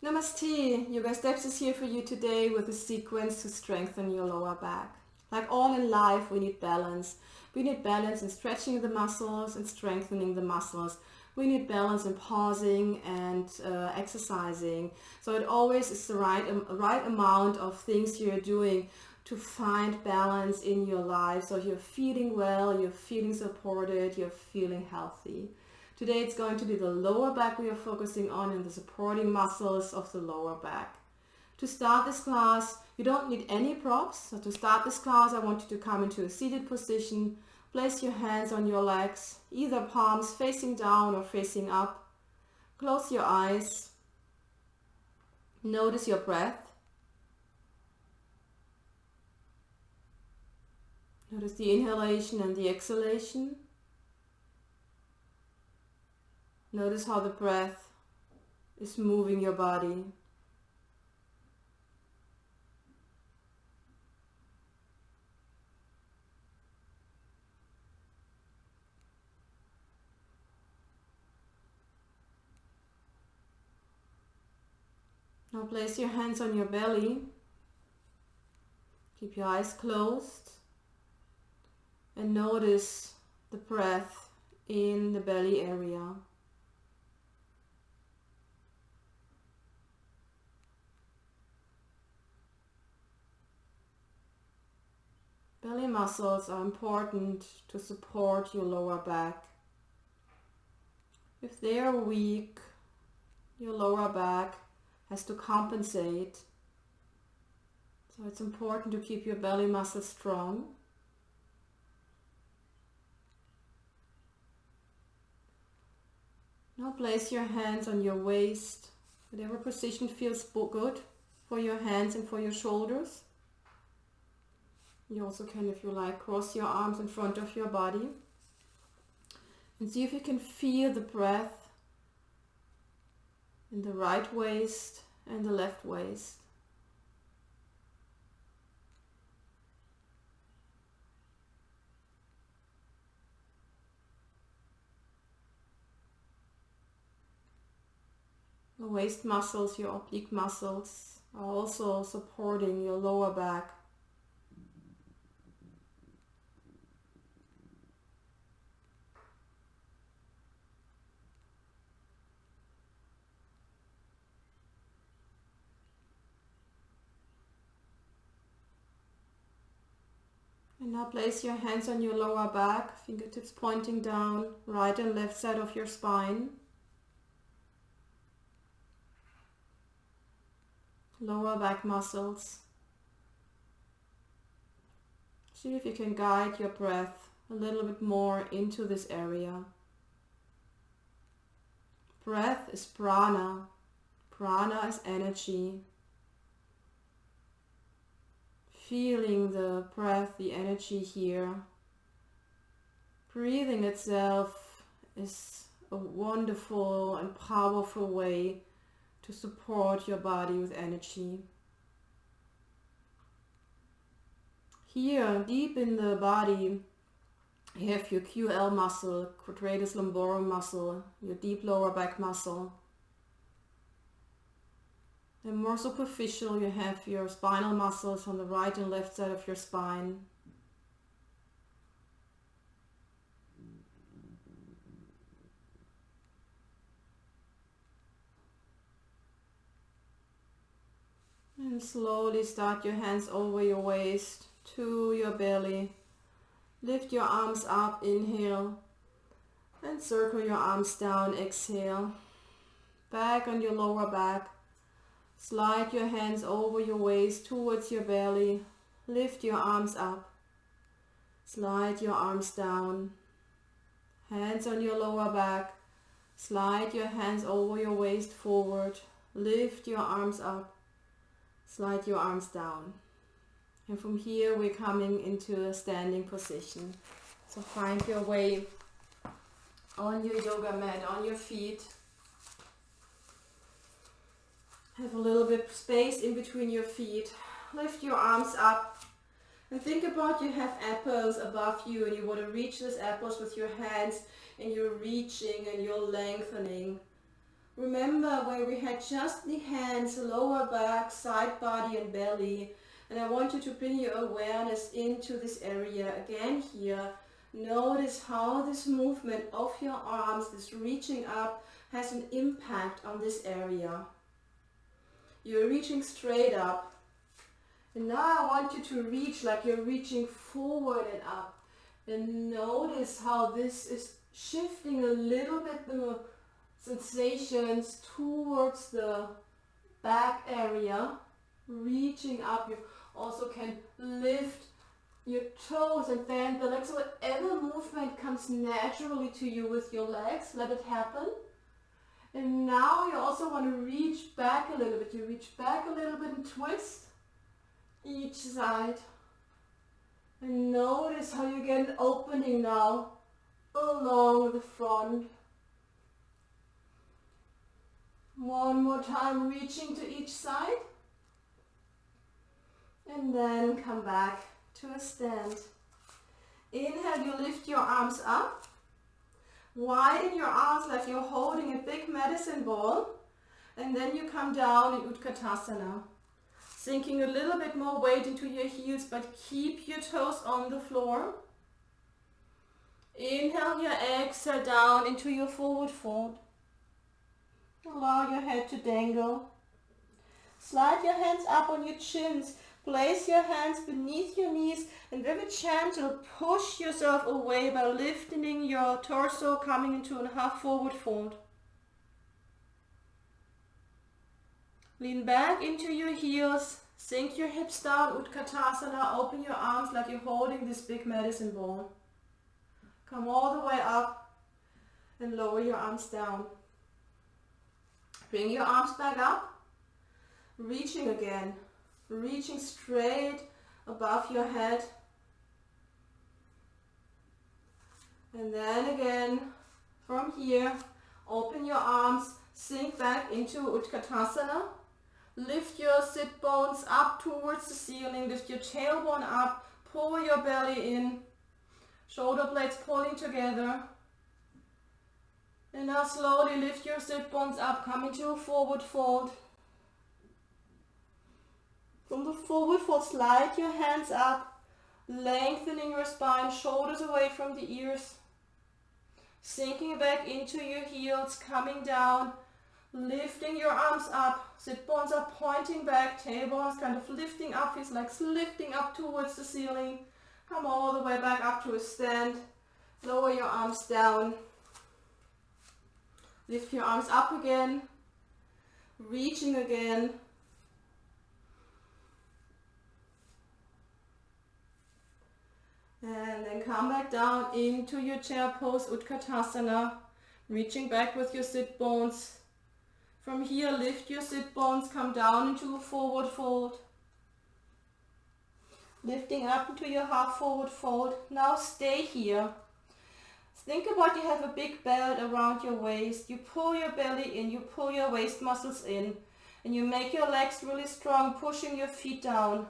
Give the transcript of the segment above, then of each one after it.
Namaste. YogaSteps is here for you today with a sequence to strengthen your lower back. Like all in life, we need balance. We need balance in stretching the muscles and strengthening the muscles. We need balance in pausing and exercising. So it always is the right amount of things you're doing to find balance in your life. So you're feeling well, you're feeling supported, you're feeling healthy. Today it's going to be the lower back we are focusing on and the supporting muscles of the lower back. To start this class, you don't need any props. So to start this class, I want you to come into a seated position. Place your hands on your legs, either palms facing down or facing up. Close your eyes. Notice your breath. Notice the inhalation and the exhalation. Notice how the breath is moving your body. Now place your hands on your belly. Keep your eyes closed and notice the breath in the belly area. Belly muscles are important to support your lower back. If they are weak, your lower back has to compensate. So it's important to keep your belly muscles strong. Now place your hands on your waist, whatever position feels good for your hands and for your shoulders. You also can, if you like, cross your arms in front of your body and see if you can feel the breath in the right waist and the left waist. The waist muscles, your oblique muscles, are also supporting your lower back. And now place your hands on your lower back, fingertips pointing down, right and left side of your spine. Lower back muscles. See if you can guide your breath a little bit more into this area. Breath is prana. Prana is energy. Feeling the breath, the energy here. Breathing itself is a wonderful and powerful way to support your body with energy. Here, deep in the body, you have your QL muscle, quadratus lumborum muscle, your deep lower back muscle. And more superficial, you have your spinal muscles on the right and left side of your spine. And slowly start your hands over your waist to your belly. Lift your arms up, inhale. And circle your arms down, exhale. Back on your lower back. Slide your hands over your waist towards your belly. Lift your arms up. Slide your arms down. Hands on your lower back. Slide your hands over your waist forward. Lift your arms up. Slide your arms down. And from here we're coming into a standing position. So find your way on your yoga mat, on your feet. Have a little bit of space in between your feet. Lift your arms up and think about you have apples above you and you want to reach those apples with your hands and you're reaching and you're lengthening. Remember where we had just the hands, lower back, side body and belly. And I want you to bring your awareness into this area again here. Notice how this movement of your arms, this reaching up, has an impact on this area. You're reaching straight up. And now I want you to reach like you're reaching forward and up. And notice how this is shifting a little bit the sensations towards the back area. Reaching up. You also can lift your toes and bend the legs. So whatever movement comes naturally to you with your legs, let it happen. And now you also want to reach back a little bit. You reach back a little bit and twist each side. And notice how you get an opening now along the front. One more time, reaching to each side. And then come back to a stand. Inhale, you lift your arms up. Widen your arms like you're holding a big medicine ball. And then you come down in Utkatasana. Sinking a little bit more weight into your heels, but keep your toes on the floor. Inhale, your exhale down into your forward fold. Allow your head to dangle. Slide your hands up on your chins. Place your hands beneath your knees and very gentle push yourself away by lifting your torso, coming into a half forward fold. Lean back into your heels, sink your hips down, Utkatasana, open your arms like you're holding this big medicine ball. Come all the way up and lower your arms down. Bring your arms back up, reaching again. Reaching straight above your head. And then again, from here, open your arms, sink back into Utkatasana. Lift your sit bones up towards the ceiling, lift your tailbone up, pull your belly in, shoulder blades pulling together. And now slowly lift your sit bones up, come into a forward fold. From the forward fold, slide your hands up, lengthening your spine, shoulders away from the ears. Sinking back into your heels, coming down, lifting your arms up, sit bones are pointing back, tailbones kind of lifting up, feels like lifting up towards the ceiling. Come all the way back up to a stand, lower your arms down. Lift your arms up again, reaching again. And then come back down into your chair pose, Utkatasana, reaching back with your sit bones. From here, lift your sit bones, come down into a forward fold. Lifting up into your half forward fold. Now stay here. Think about you have a big belt around your waist. You pull your belly in, you pull your waist muscles in, and you make your legs really strong, pushing your feet down.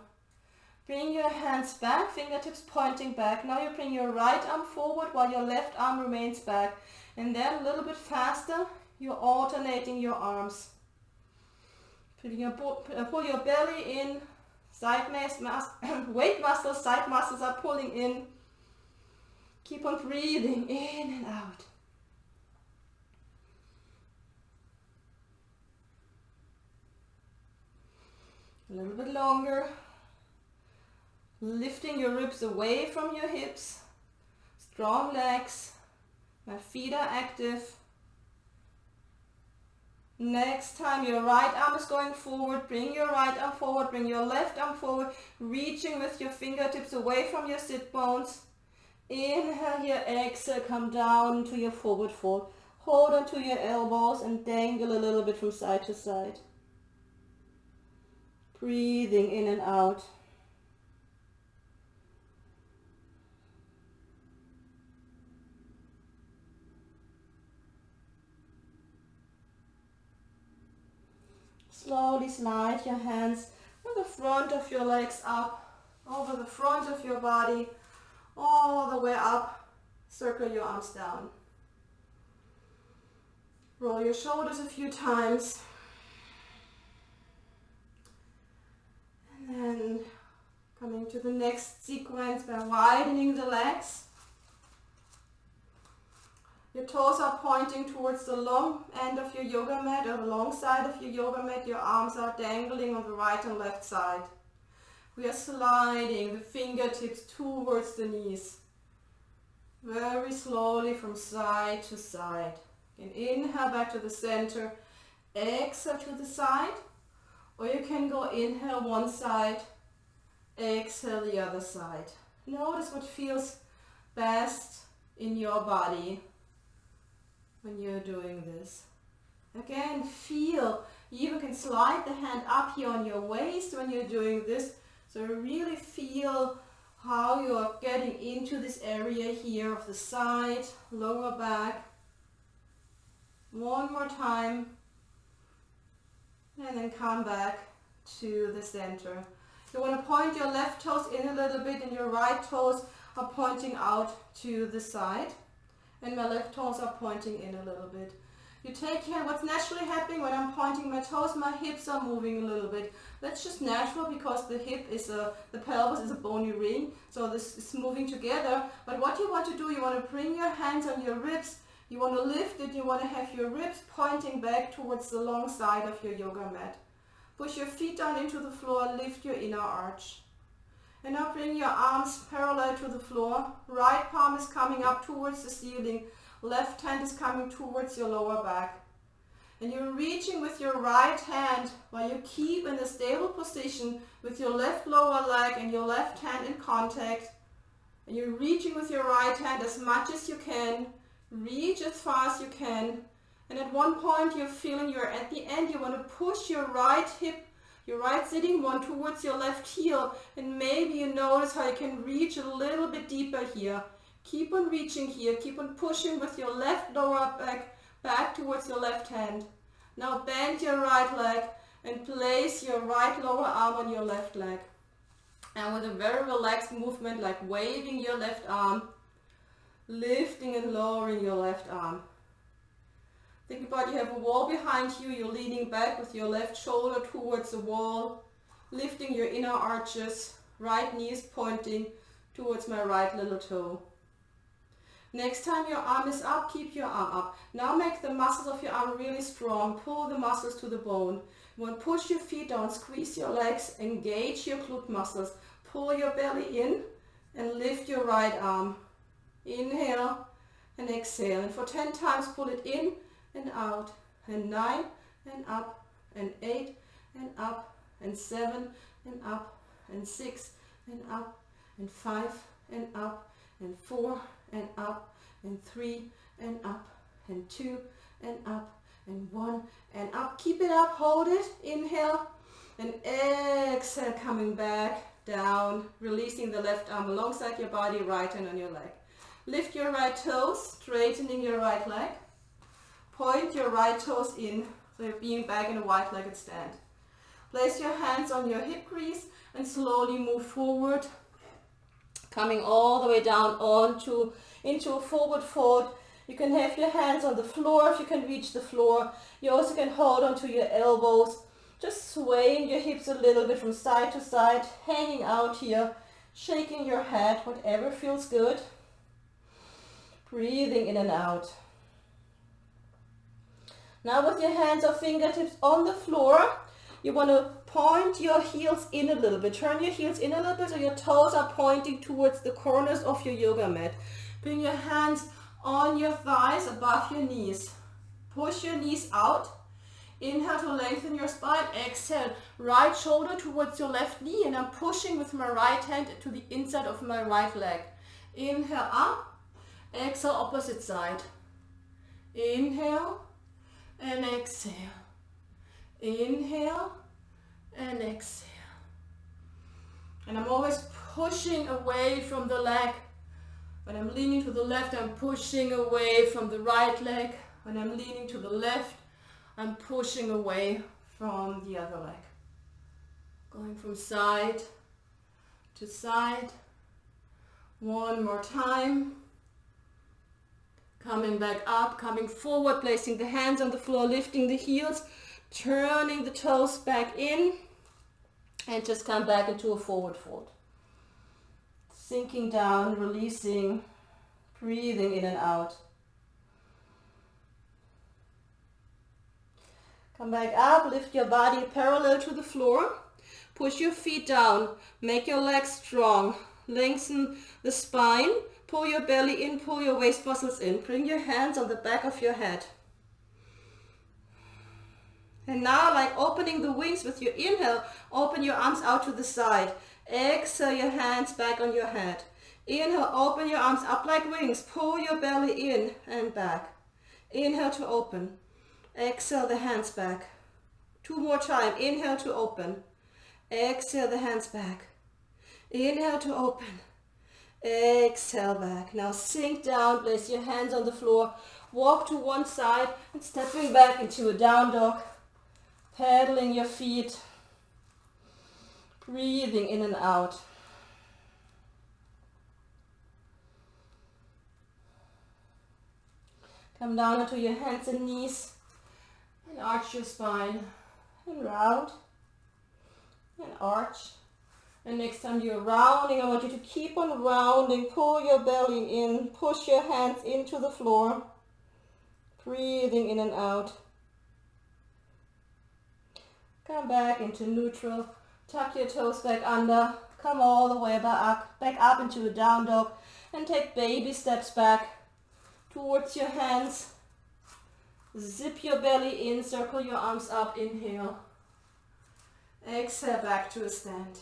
Bring your hands back, fingertips pointing back. Now you bring your right arm forward while your left arm remains back. And then a little bit faster, you're alternating your arms. Pull your belly in, weight muscles, side muscles are pulling in. Keep on breathing in and out. A little bit longer. Lifting your ribs away from your hips. Strong legs. My feet are active. Next time your right arm is going forward, bring your right arm forward, bring your left arm forward, reaching with your fingertips away from your sit bones. Inhale here, exhale, come down into your forward fold. Hold onto your elbows and dangle a little bit from side to side. Breathing in and out. Slowly slide your hands from the front of your legs up, over the front of your body, all the way up. Circle your arms down. Roll your shoulders a few times. And then coming to the next sequence by widening the legs. Your toes are pointing towards the long end of your yoga mat or the long side of your yoga mat. Your arms are dangling on the right and left side. We are sliding the fingertips towards the knees. Very slowly from side to side. You can inhale back to the center, exhale to the side, or you can go inhale one side, exhale the other side. Notice what feels best in your body when you're doing this. Again, feel, you even can slide the hand up here on your waist when you're doing this. So really feel how you are getting into this area here of the side, lower back. One more time. And then come back to the center. You want to point your left toes in a little bit and your right toes are pointing out to the side. And my left toes are pointing in a little bit. You take care what's naturally happening when I'm pointing my toes, my hips are moving a little bit. That's just natural because the pelvis is a bony ring, so this is moving together. But what you want to do, you want to bring your hands on your ribs, you want to lift it, you want to have your ribs pointing back towards the long side of your yoga mat. Push your feet down into the floor, lift your inner arch. And now bring your arms parallel to the floor. Right palm is coming up towards the ceiling. Left hand is coming towards your lower back. And you're reaching with your right hand while you keep in a stable position with your left lower leg and your left hand in contact. And you're reaching with your right hand as much as you can. Reach as far as you can. And at one point you're feeling you're at the end. You want to push your right hip, your right sitting one towards your left heel. And maybe you notice how you can reach a little bit deeper here. Keep on reaching here. Keep on pushing with your left lower back towards your left hand. Now bend your right leg and place your right lower arm on your left leg. And with a very relaxed movement like waving your left arm, lifting and lowering your left arm. Think about you have a wall behind you, you're leaning back with your left shoulder towards the wall, lifting your inner arches, right knee is pointing towards my right little toe. Next time your arm is up, keep your arm up. Now make the muscles of your arm really strong, pull the muscles to the bone. You want to push your feet down, squeeze your legs, engage your glute muscles, pull your belly in and lift your right arm. Inhale and exhale. And for 10 times pull it in and out. And 9 and up. And 8 and up. And 7 and up. And 6 and up. And 5 and up. And 4 and up. And 3 and up. And 2 and up. And 1 and up. Keep it up. Hold it. Inhale. And exhale. Coming back down. Releasing the left arm alongside your body. Right hand on your leg. Lift your right toes, straightening your right leg. Point your right toes in, so you're being back in a wide-legged stand. Place your hands on your hip crease and slowly move forward, coming all the way down into a forward fold. You can have your hands on the floor if you can reach the floor. You also can hold onto your elbows, just swaying your hips a little bit from side to side, hanging out here, shaking your head, whatever feels good. Breathing in and out. Now with your hands or fingertips on the floor, you want to point your heels in a little bit. Turn your heels in a little bit so your toes are pointing towards the corners of your yoga mat. Bring your hands on your thighs above your knees. Push your knees out. Inhale to lengthen your spine. Exhale, right shoulder towards your left knee, and I'm pushing with my right hand to the inside of my right leg. Inhale up. Exhale, opposite side. Inhale and exhale. Inhale and exhale. And I'm always pushing away from the leg. When I'm leaning to the left, I'm pushing away from the right leg. When I'm leaning to the left, I'm pushing away from the other leg. Going from side to side. One more time. Coming back up, coming forward, placing the hands on the floor, lifting the heels, turning the toes back in, and just come back into a forward fold. Sinking down, releasing, breathing in and out. Come back up, lift your body parallel to the floor. Push your feet down, make your legs strong. Lengthen the spine, pull your belly in, pull your waist muscles in. Bring your hands on the back of your head. And now, like opening the wings with your inhale, open your arms out to the side. Exhale, your hands back on your head. Inhale, open your arms up like wings. Pull your belly in and back. Inhale to open. Exhale, the hands back. 2 more times. Inhale to open. Exhale, the hands back. Inhale to open. Exhale back. Now sink down, place your hands on the floor. Walk to one side and stepping back into a down dog. Pedaling your feet. Breathing in and out. Come down onto your hands and knees. And arch your spine. And round. And arch. And next time you're rounding, I want you to keep on rounding. Pull your belly in. Push your hands into the floor. Breathing in and out. Come back into neutral. Tuck your toes back under. Come all the way back up into a down dog. And take baby steps back towards your hands. Zip your belly in. Circle your arms up. Inhale. Exhale back to a stand.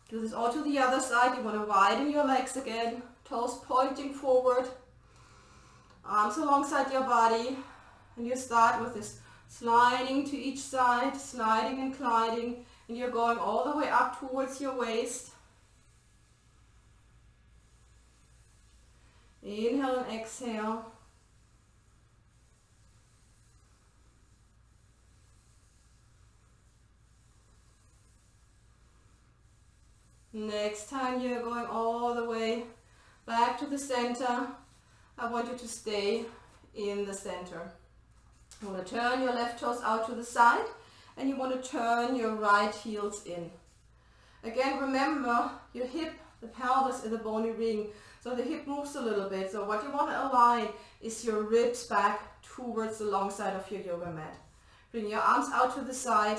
Do this all to the other side. You want to widen your legs again. Toes pointing forward. Arms alongside your body. And you start with this sliding to each side, sliding and gliding. And you're going all the way up towards your waist. Inhale and exhale. Next time you're going all the way back to the center, I want you to stay in the center. You want to turn your left toes out to the side and you want to turn your right heels in. Again, remember your hip, the pelvis is the bony ring, so the hip moves a little bit. So what you want to align is your ribs back towards the long side of your yoga mat. Bring your arms out to the side.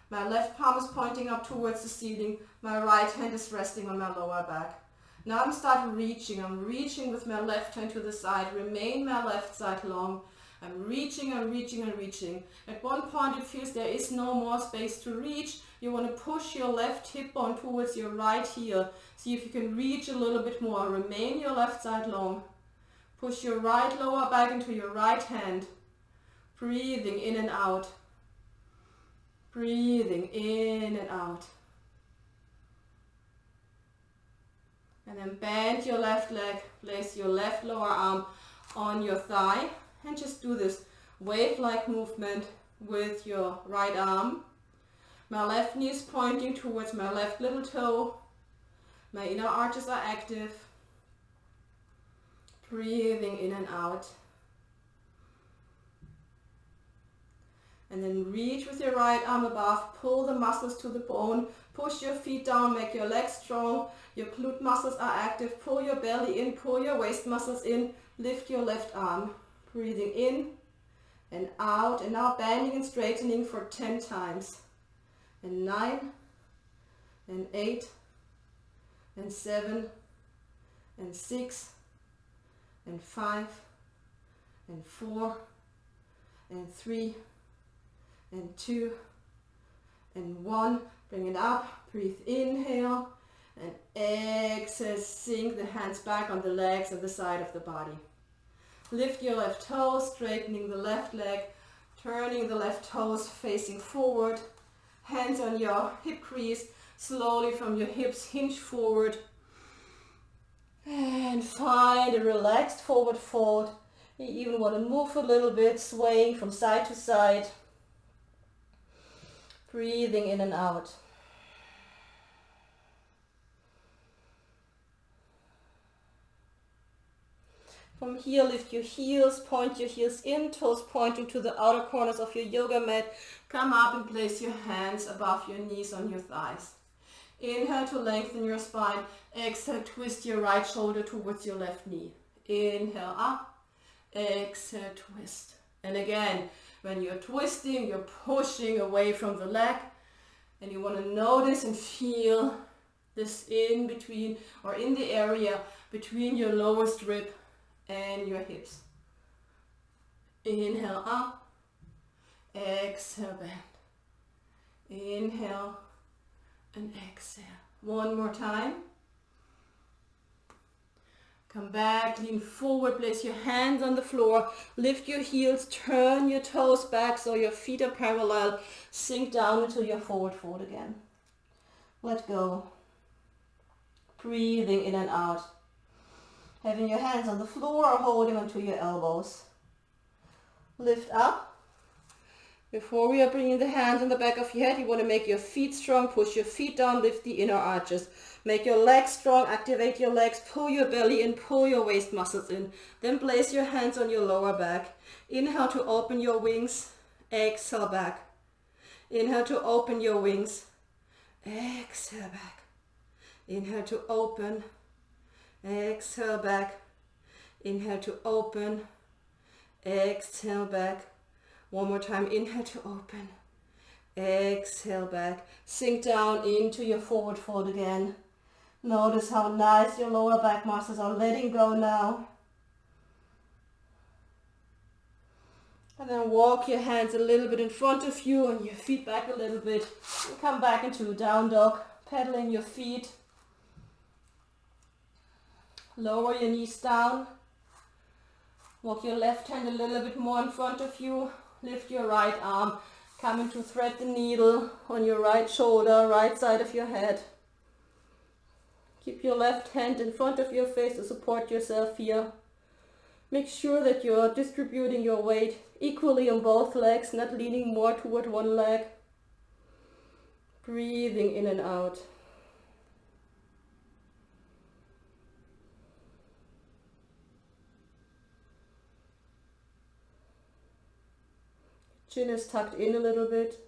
My left palm is pointing up towards the ceiling. My right hand is resting on my lower back. Now I'm starting reaching. I'm reaching with my left hand to the side. Remain my left side long. I'm reaching, I'm reaching, I'm reaching. At one point it feels there is no more space to reach. You want to push your left hip bone towards your right heel. See if you can reach a little bit more. Remain your left side long. Push your right lower back into your right hand. Breathing in and out. Breathing in and out. And then bend your left leg. Place your left lower arm on your thigh. And just do this wave-like movement with your right arm. My left knee is pointing towards my left little toe. My inner arches are active. Breathing in and out. And then reach with your right arm above. Pull the muscles to the bone. Push your feet down. Make your legs strong. Your glute muscles are active. Pull your belly in. Pull your waist muscles in. Lift your left arm. Breathing in and out, and now bending and straightening for 10 times. And 9, and 8, and 7, and 6, and 5, and 4, and 3, and 2, and 1. Bring it up, breathe, inhale, and exhale, sink the hands back on the legs and the side of the body. Lift your left toes, straightening the left leg, turning the left toes facing forward. Hands on your hip crease, slowly from your hips hinge forward. And find a relaxed forward fold. You even want to move a little bit, swaying from side to side. Breathing in and out. From here, lift your heels, point your heels in, toes pointing to the outer corners of your yoga mat. Come up and place your hands above your knees on your thighs. Inhale to lengthen your spine. Exhale, twist your right shoulder towards your left knee. Inhale up, exhale, twist. And again, when you're twisting, you're pushing away from the leg. And you want to notice and feel this in between, or in the area between your lowest rib and your hips. Inhale up, exhale bend. Inhale and exhale. One more time. Come back, lean forward, place your hands on the floor, lift your heels, turn your toes back so your feet are parallel, sink down into your forward fold again. Let go. Breathing in and out. Having your hands on the floor or holding onto your elbows. Lift up. Before we are bringing the hands on the back of your head, you want to make your feet strong, push your feet down, lift the inner arches. Make your legs strong, activate your legs, pull your belly in, pull your waist muscles in. Then place your hands on your lower back. Inhale to open your wings, exhale back. Inhale to open your wings, exhale back. Inhale to open, exhale back. Inhale to open, exhale back. One more time, inhale to open, exhale back. Sink down into your forward fold again. Notice how nice your lower back muscles are letting go now. And then walk your hands a little bit in front of you and your feet back a little bit. And come back into down dog, pedaling your feet. Lower your knees down. Walk your left hand a little bit more in front of you. Lift your right arm. Come into thread the needle on your right shoulder, right side of your head. Keep your left hand in front of your face to support yourself here. Make sure that you're distributing your weight equally on both legs, not leaning more toward one leg. Breathing in and out. Chin is tucked in a little bit.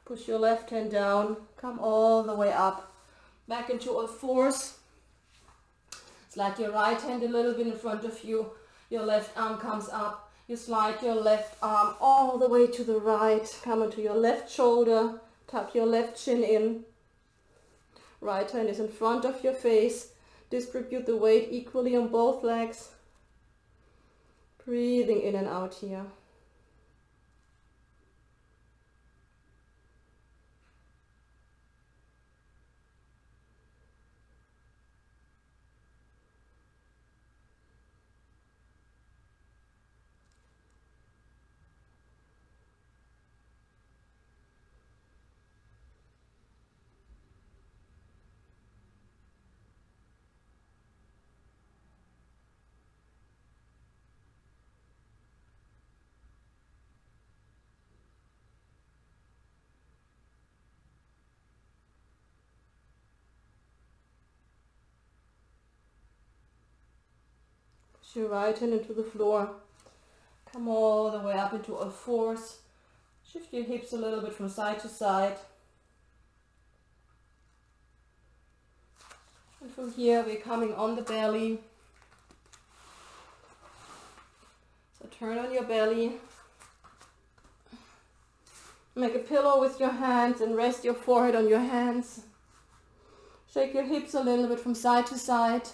Push your left hand down, come all the way up, back into all fours. Slide your right hand a little bit in front of you, your left arm comes up. You slide your left arm all the way to the right, come onto your left shoulder, tuck your left chin in. Right hand is in front of your face, distribute the weight equally on both legs. Breathing in and out here. Push your right hand into the floor. Come all the way up into all fours. Shift your hips a little bit from side to side. And from here we're coming on the belly. So turn on your belly. Make a pillow with your hands and rest your forehead on your hands. Shake your hips a little bit from side to side.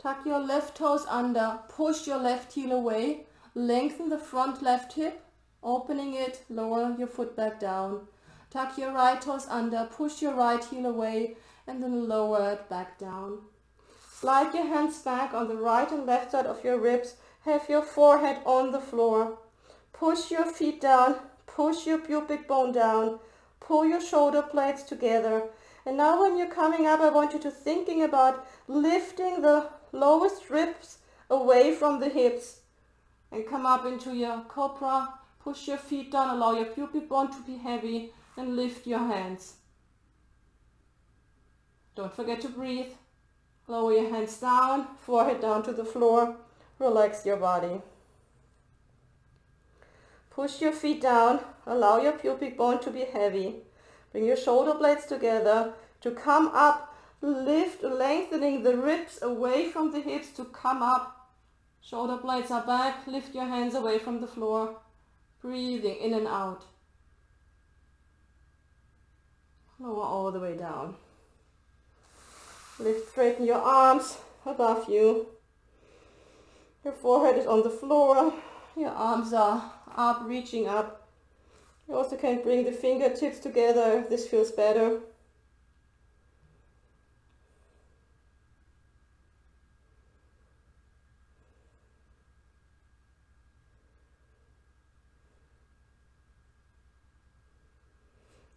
Tuck your left toes under, push your left heel away, lengthen the front left hip, opening it, lower your foot back down. Tuck your right toes under, push your right heel away, and then lower it back down. Slide your hands back on the right and left side of your ribs, have your forehead on the floor. Push your feet down, push your pubic bone down, Pull your shoulder blades together. And now when you're coming up, I want you to thinking about lifting the lowest ribs away from the hips. And come up into your cobra. Push your feet down. Allow your pubic bone to be heavy. And lift your hands. Don't forget to breathe. Lower your hands down. Forehead down to the floor. Relax your body. Push your feet down. Allow your pubic bone to be heavy. Bring your shoulder blades together to come up. Lift, lengthening the ribs away from the hips to come up. Shoulder blades are back. Lift your hands away from the floor. Breathing in and out. Lower all the way down. Lift, straighten your arms above you. Your forehead is on the floor. Your arms are up, reaching up. You also can bring the fingertips together if this feels better.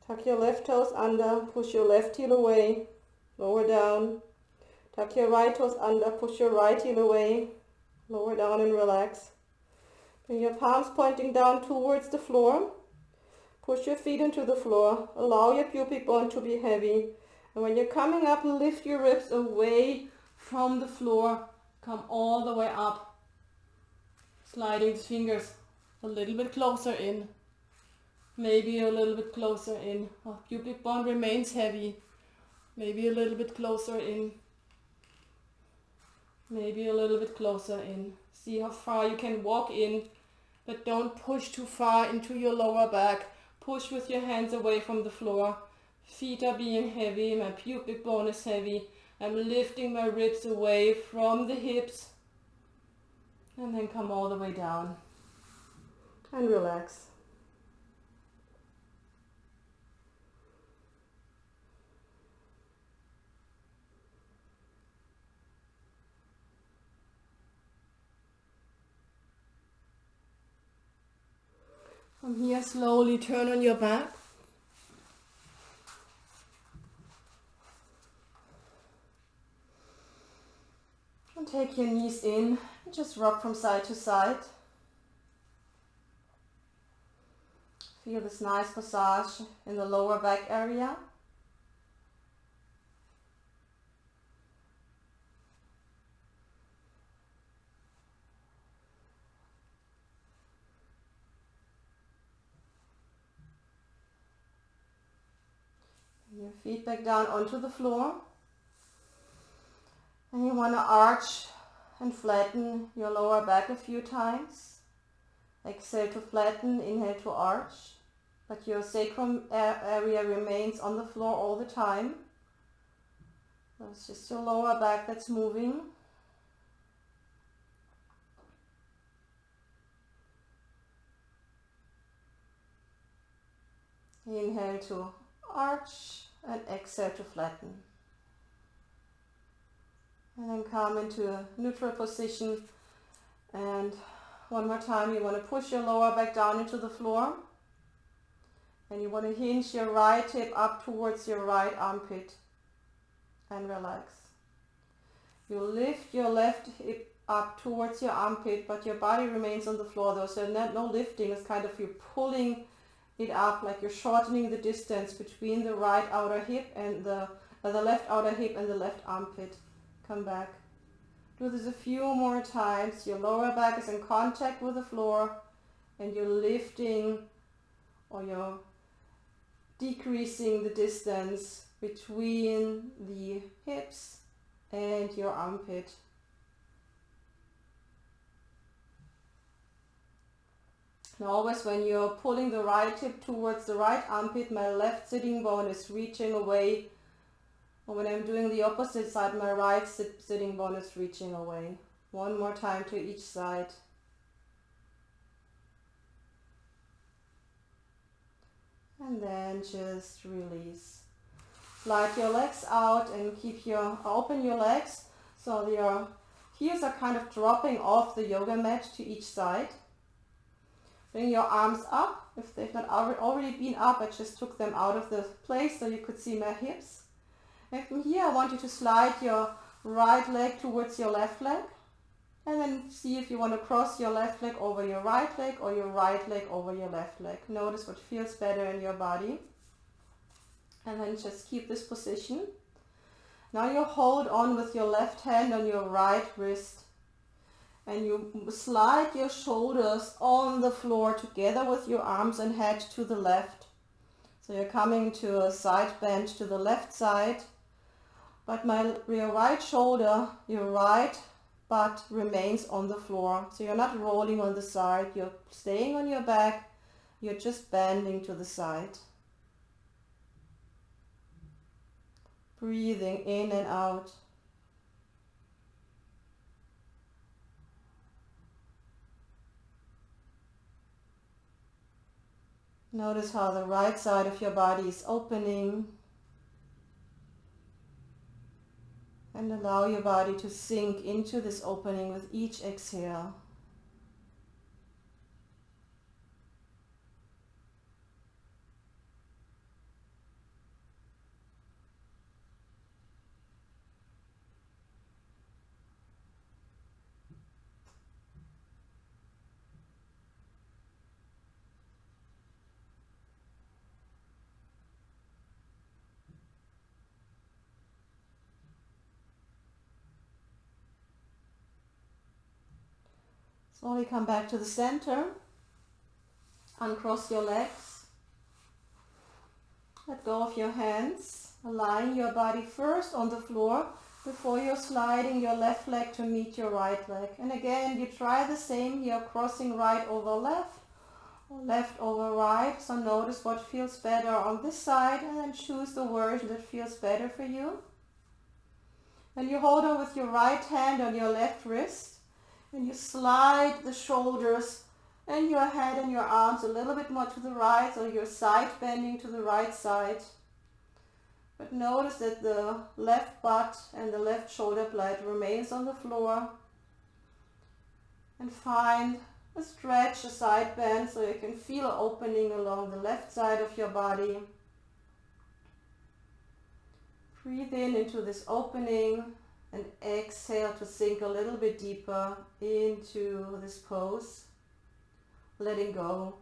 Tuck your left toes under, push your left heel away, lower down. Tuck your right toes under, push your right heel away, lower down and relax. Bring your palms pointing down towards the floor. Push your feet into the floor. Allow your pubic bone to be heavy. And when you're coming up, lift your ribs away from the floor. Come all the way up. Sliding the fingers a little bit closer in. Maybe a little bit closer in. Oh, pubic bone remains heavy. Maybe a little bit closer in. Maybe a little bit closer in. See how far you can walk in, but don't push too far into your lower back. Push with your hands away from the floor. Feet are being heavy. My pubic bone is heavy. I'm lifting my ribs away from the hips. And then come all the way down. And relax. From here, slowly turn on your back. And take your knees in and just rock from side to side. Feel this nice massage in the lower back area. Your feet back down onto the floor. And you want to arch and flatten your lower back a few times. Exhale to flatten, inhale to arch. But your sacrum area remains on the floor all the time. So it's just your lower back that's moving. Inhale to arch and exhale to flatten. And then come into a neutral position. And one more time, you want to push your lower back down into the floor. And you want to hinge your right hip up towards your right armpit. And relax. You lift your left hip up towards your armpit, but your body remains on the floor though. So no lifting, it's kind of you pulling it up, like you're shortening the distance between the right outer hip and the left outer hip and the left armpit. Come back. Do this a few more times. Your lower back is in contact with the floor and you're lifting or you're decreasing the distance between the hips and your armpit. And always when you're pulling the right hip towards the right armpit, my left sitting bone is reaching away. Or when I'm doing the opposite side, my right sitting bone is reaching away. One more time to each side. And then just release. Slide your legs out and open your legs so your heels are kind of dropping off the yoga mat to each side. Bring your arms up. If they've not already been up, I just took them out of the place so you could see my hips. And from here, I want you to slide your right leg towards your left leg. And then see if you want to cross your left leg over your right leg or your right leg over your left leg. Notice what feels better in your body. And then just keep this position. Now you hold on with your left hand on your right wrist. And you slide your shoulders on the floor together with your arms and head to the left. So you're coming to a side bend to the left side. But your right shoulder, your right butt remains on the floor. So you're not rolling on the side. You're staying on your back. You're just bending to the side. Breathing in and out. Notice how the right side of your body is opening. And allow your body to sink into this opening with each exhale. Slowly come back to the center. Uncross your legs. Let go of your hands. Align your body first on the floor before you're sliding your left leg to meet your right leg. And again, you try the same here, crossing right over left or left over right. So notice what feels better on this side and then choose the version that feels better for you. Then you hold on with your right hand on your left wrist. And you slide the shoulders and your head and your arms a little bit more to the right, so you're side bending to the right side. But notice that the left butt and the left shoulder blade remains on the floor. And find a stretch, a side bend, so you can feel an opening along the left side of your body. Breathe in into this opening. And exhale to sink a little bit deeper into this pose, letting go.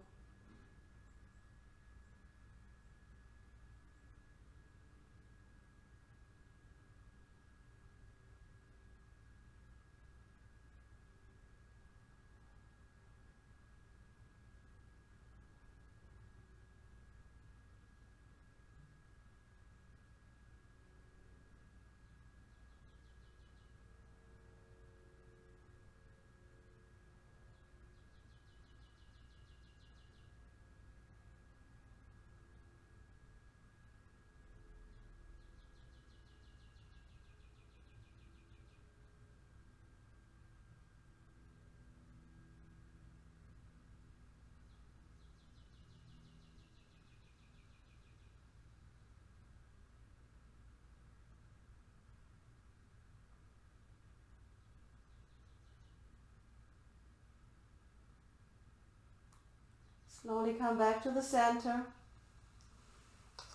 Slowly come back to the center.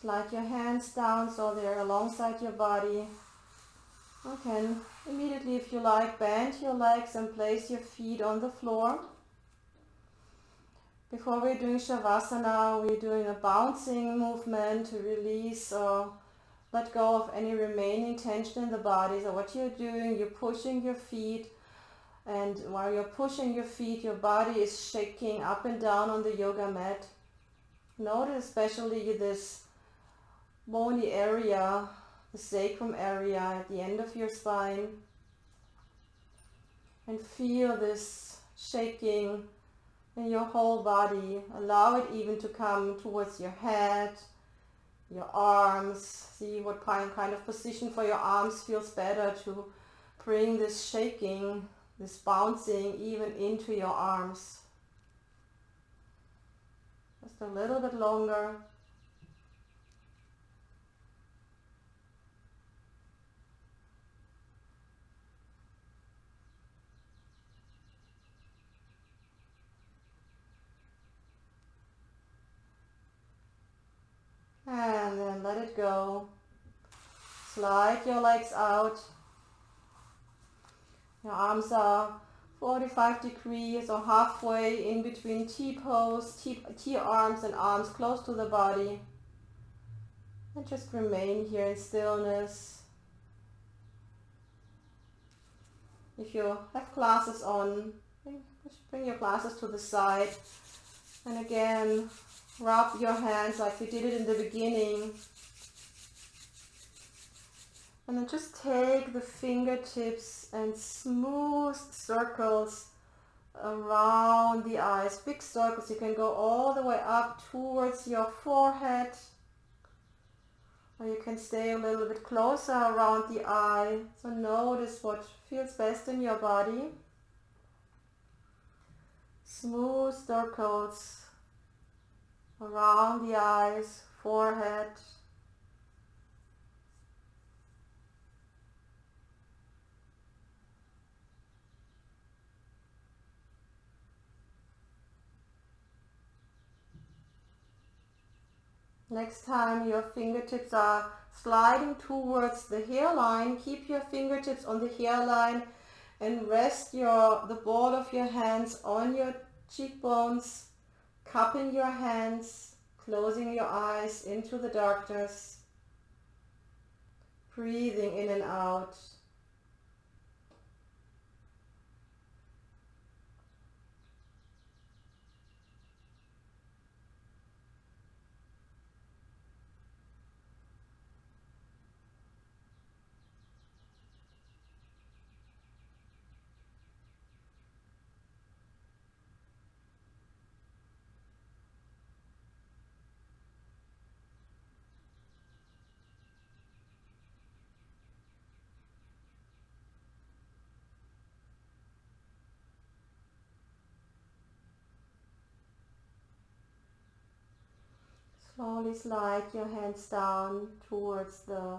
Slide your hands down so they're alongside your body. Okay, immediately if you like, bend your legs and place your feet on the floor. Before we're doing Shavasana, we're doing a bouncing movement to release or let go of any remaining tension in the body. So what you're doing, you're pushing your feet. And while you're pushing your feet, your body is shaking up and down on the yoga mat. Notice especially this bony area, the sacrum area at the end of your spine. And feel this shaking in your whole body. Allow it even to come towards your head, your arms. See what kind of position for your arms feels better to bring this shaking, this bouncing even into your arms. Just a little bit longer. it go. Slide your legs out. Your arms are 45 degrees or halfway in between T-pose, T-arms and arms close to the body. And just remain here in stillness. If you have glasses on, just bring your glasses to the side. And again, rub your hands like we did it in the beginning. And then just take the fingertips and smooth circles around the eyes. Big circles. You can go all the way up towards your forehead. Or you can stay a little bit closer around the eye. So notice what feels best in your body. Smooth circles around the eyes, forehead. Next time your fingertips are sliding towards the hairline, keep your fingertips on the hairline and rest the ball of your hands on your cheekbones, cupping your hands, closing your eyes into the darkness, breathing in and out. Slowly slide your hands down towards the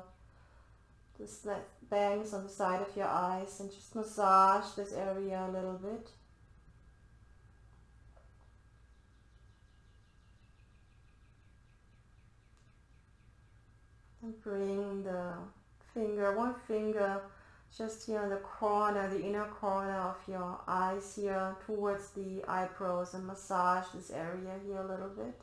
bangs on the side of your eyes and just massage this area a little bit. And bring one finger just here in the corner, the inner corner of your eyes here towards the eyebrows and massage this area here a little bit.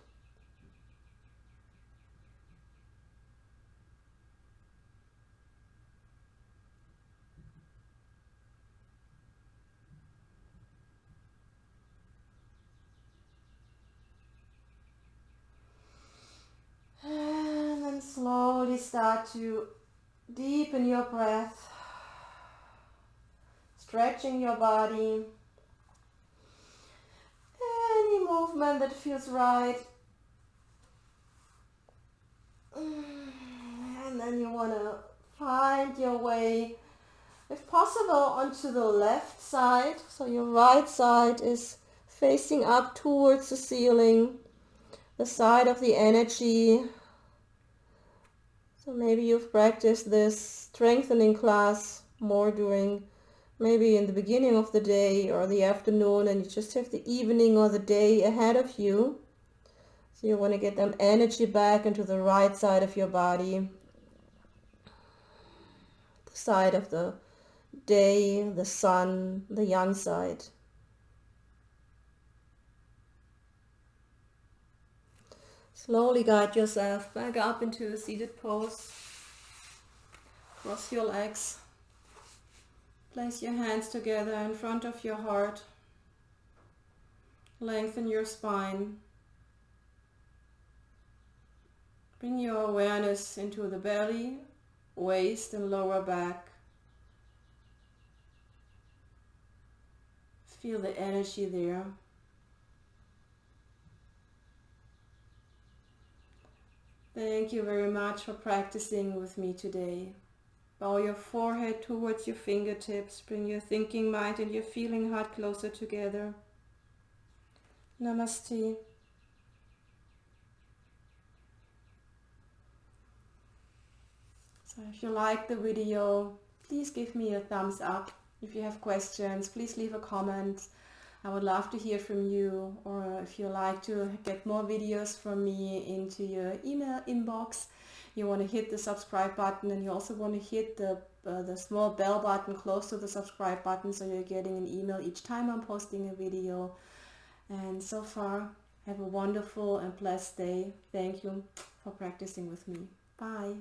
And then slowly start to deepen your breath, stretching your body. Any movement that feels right. And then you want to find your way, if possible, onto the left side. So your right side is facing up towards the ceiling, the side of the energy. So maybe you've practiced this strengthening class more during maybe in the beginning of the day or the afternoon, and you just have the evening or the day ahead of you. So you want to get them energy back into the right side of your body, the side of the day, the sun, the young side. Slowly guide yourself back up into a seated pose. Cross your legs. Place your hands together in front of your heart. Lengthen your spine. Bring your awareness into the belly, waist and lower back. Feel the energy there. Thank you very much for practicing with me today. Bow your forehead towards your fingertips. Bring your thinking mind and your feeling heart closer together. Namaste. So if you like the video, please give me a thumbs up. If you have questions, please leave a comment. I would love to hear from you, or if you like to get more videos from me into your email inbox, You want to hit the subscribe button, and you also want to hit the small bell button close to the subscribe button, so you're getting an email each time I'm posting a video. And so far, have a wonderful and blessed day. Thank you for practicing with me. Bye.